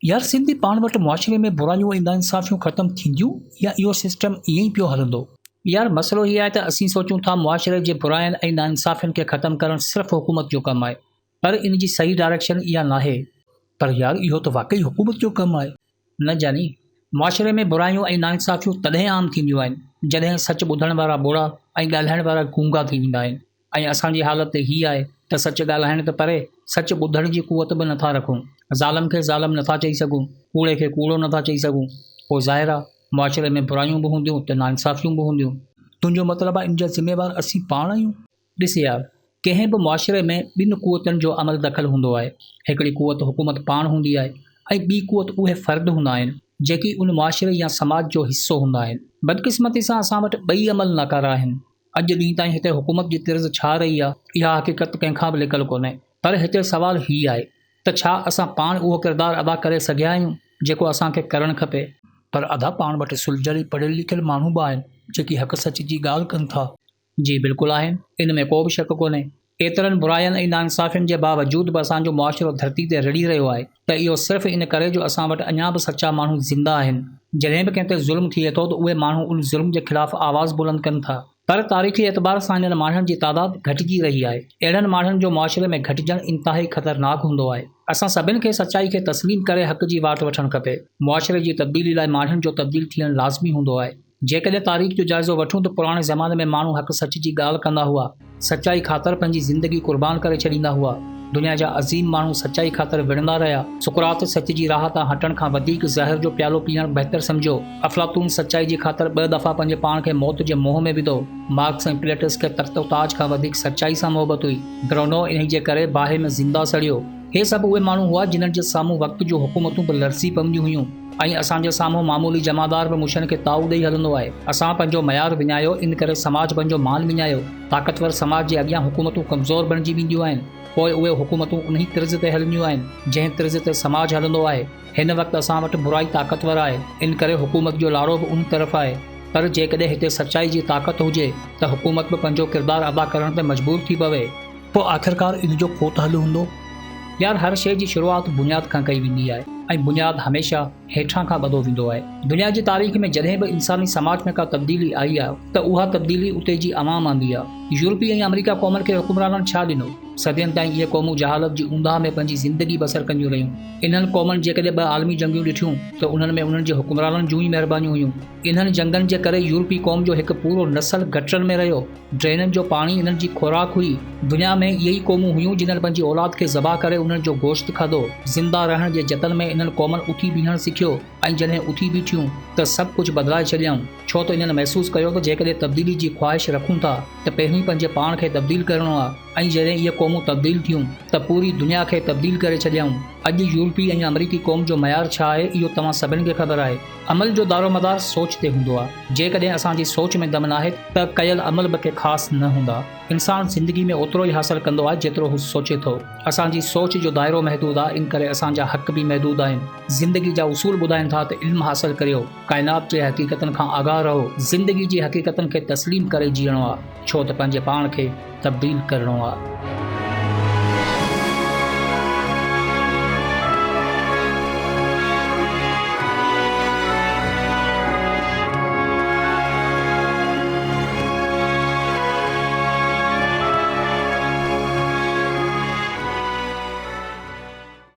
यार सिंधी पाण वटि मुआशिरे में बुराइयूं ऐं नाइंसाफ़ियूं ख़तमु थींदियूं या इहो सिस्टम ईअं ई पियो हलंदो? यार मसइलो हीअ आहे त असीं सोचूं था मुआशिरे जे बुराइनि ऐं नाइंसाफ़ियुनि खे ख़तमु करणु सिर्फ़ु हुकूमत जो कमु आहे, पर इन जी सही डायरेक्शन इहा नाहे। पर यार इहो त वाक़ई हुकूमत जो कमु आहे न जानी। मुआशिरे में बुराइयूं ऐं नाइंसाफ़ियूं तॾहिं आम थींदियूं आहिनि जॾहिं सच ॿुधण वारा ॿोड़ा ऐं ॻाल्हाइण वारा गूंगा थी वेंदा आहिनि। ऐं असांजी हालति हीअ आहे त सच ॻाल्हाइण त परे सच ॿुधण जी कुवत बि नथा रखूं। ज़ालम खे ज़ालम नथा चई सघूं, कूड़े खे कूड़ो नथा चई सघूं। पोइ ज़ाहिर आहे मुआशिरे में बुराइयूं बि हूंदियूं त नाइंसाफ़ियूं बि हूंदियूं। तुंहिंजो मतिलबु आहे इन जा ज़िम्मेवार असीं पाण आहियूं? ॾिस यार, कंहिं बि मुआशिरे में ॿिनि कुवतनि जो अमल दख़ल हूंदो आहे। हिकिड़ी कुवत हुकूमत पाण हूंदी आहे ऐं ॿी कुवत उहे फ़र्द हूंदा आहिनि जेकी उन मुआशिरे या समाज जो हिसो हूंदा आहिनि। बदकिस्मती सां असां वटि ॿई अमल नाकारा आहिनि। अॼु ॾींहुं ताईं हिते हुकूमत जी तिर्ज़ छा रही आहे इहा हक़ीक़त कंहिंखां बि लिकल कोन्हे। पर हिते सुवालु हीअ आहे त छा असां पाण उहो किरदारु अदा करे सघिया आहियूं जेको असांखे करणु खपे? पर अदा पाण वटि सुलझियल पढ़ियल लिखियल माण्हू बि आहिनि जेकी हक़ सच जी ॻाल्हि कनि था। जी बिल्कुलु आहिनि, इन में को बि शक कोन्हे। एतिरनि बुराइनि ऐं नाइंसाफ़ियुनि जे बावजूद बि असांजो मुआशिरो धरती ते रड़ी रहियो आहे त इहो सिर्फ़ु इन करे जो असां वटि अञा बि सचा माण्हू ज़िंदा आहिनि। जॾहिं बि कंहिं ते ज़ुल्म थिए थो त उहे माण्हू उन ज़ुल्म जे ख़िलाफ़ु आवाज़ बुलंद कनि था। पर तारीख़ी एतबार सां इन्हनि माण्हुनि जी तादाद घटिजी रही आहे। अहिड़नि माण्हुनि जो मुआशिरे में घटिजणु इंतिहाई ख़तरनाक हूंदो आहे। असां सभिनि खे सचाई खे तस्लीम करे हक़ जी वाट वठणु खपे। मुआशिरे जी तब्दीली लाइ माण्हुनि जो तब्दील थियणु लाज़मी हूंदो आहे। जेकॾहिं तारीख़ जो जाइज़ो वठूं त पुराणे ज़माने में माण्हू हक़ सच जी ॻाल्हि कंदा हुआ, सचाई ख़ातिर पंहिंजी ज़िंदगी क़ुर्बान करे छॾींदा हुआ। दुनिया जा अज़ीम माण्हू सचाई ख़ातिर विढ़ंदा रहिया। सुकरात सच जी राह तां हटण खां वधीक ज़हर जो प्यालो पीअणु बहितर सम्झो। अफ़लातून सचाई जी ख़ातिर 2 दफ़ा पंहिंजे पाण खे मौत जे मोह में विधो। मार्क्स ऐं प्लेटस खे तख़्त ताज खां वधीक सचाई सां मोहबत हुई। ग्रोनो इन जे करे बाहि में ज़िंदा सड़ियो। हे सभु उहे माण्हू हुआ जिन्हनि जे साम्हूं वक़्त जो हुकूमतूं बि लरज़ी पवंदियूं हुयूं ऐं असांजे साम्हूं मामूली जमादार बि मुशनि खे ताऊ ॾेई हलंदो आहे। असां पंहिंजो मयार विञायो, इन करे समाज पंहिंजो मान विञायो। ताक़तवर समाज जे अॻियां हुकूमतूं कमज़ोर बणिजी वेंदियूं आहिनि। पोइ उहे हुकूमतूं उन तिर्ज़ ते हलंदियूं आहिनि जंहिं तिर्ज़ ते समाज हलंदो आहे। हिन वक़्तु असां वटि बुराई ताक़तवर आहे, इन करे हुकूमत जो लाड़ो बि उन तरफ़ आहे। पर जेकॾहिं हिते सचाई जी ताक़त हुजे त हुकूमत बि पंहिंजो किरदारु अदा करण ते मजबूर थी पवे। पोइ आख़िरकार इन जो को त हल हूंदो। यार हर शइ जी शुरूआति बुनियाद खां कई वेंदी आहे ऐं बुनियाद हमेशह हेठां खां वधो वेंदो आहे। दुनिया जी तारीख़ में जॾहिं बि इंसानी समाज में का तब्दीली आई आहे त उहा तब्दीली उते जी अवाम आंदी आहे। यूरोपी ऐं अमेरिका क़ौमनि खे हुक्मराननि छा ॾिनो? सदियुनि ताईं इहे क़ौमूं जहालत जी ऊंदाह में पंहिंजी ज़िंदगी बसर कंदियूं रहियूं। इन्हनि क़ौमनि जेकॾहिं 2 आलमी जंगियूं ॾिठियूं त उन्हनि में उन्हनि जे हुक्मराननि जूं ई महिरबानियूं हुयूं। इन्हनि जंगनि जे करे यूरोपी क़ौम जो हिकु पूरो नस्ल गटरनि में रहियो। ड्रेननि जो पाणी इन्हनि जी खुराक हुई। दुनिया में इहे ई क़ौमूं हुयूं जिन्हनि पंहिंजी औलाद खे ज़बा करे उन्हनि जो गोश्त खाधो। ज़िंदा रहण जे जतन में इन्हनि क़ौमनि उथी बीहणु सिखियो ऐं जॾहिं उथी बीठियूं त सभु कुझु बदिलाए छॾियऊं। छो त इन्हनि महसूसु कयो त जेकॾहिं तब्दीली जी ख़्वाहिश रखूं था त पहिरीं पंहिंजे पाण खे तब्दील करणो आहे ऐं जॾहिं इहे क़ौमूं तब्दील थियूं त पूरी दुनिया खे तब्दील करे छॾियऊं। अॼु यूरोपी ऐं अमरीकी क़ौम जो मयार छा आहे इहो तव्हां सभिनि खे ख़बर आहे। अमल जो दारोमदार सोच ते हूंदो आहे। जेकॾहिं असांजी सोच में दम नाहे त कयल अमल बि के ख़ासि न हूंदा। इंसान ज़िंदगी में ओतिरो ई हासिलु कंदो आहे जेतिरो हू सोचे थो। असांजी सोच जो दाइरो महदूद आहे, इन करे असांजा हक़ बि महदूद आहिनि। ज़िंदगी जा उसूल ॿुधाइनि था त इल्मु हासिलु करियो, काइनात जे हक़ीक़तनि खां आगाह रहो, ज़िंदगी जी हक़ीक़तनि खे तस्लीम करे जीअणो आहे, छो त पंहिंजे पाण खे तब्दील करणो आहे।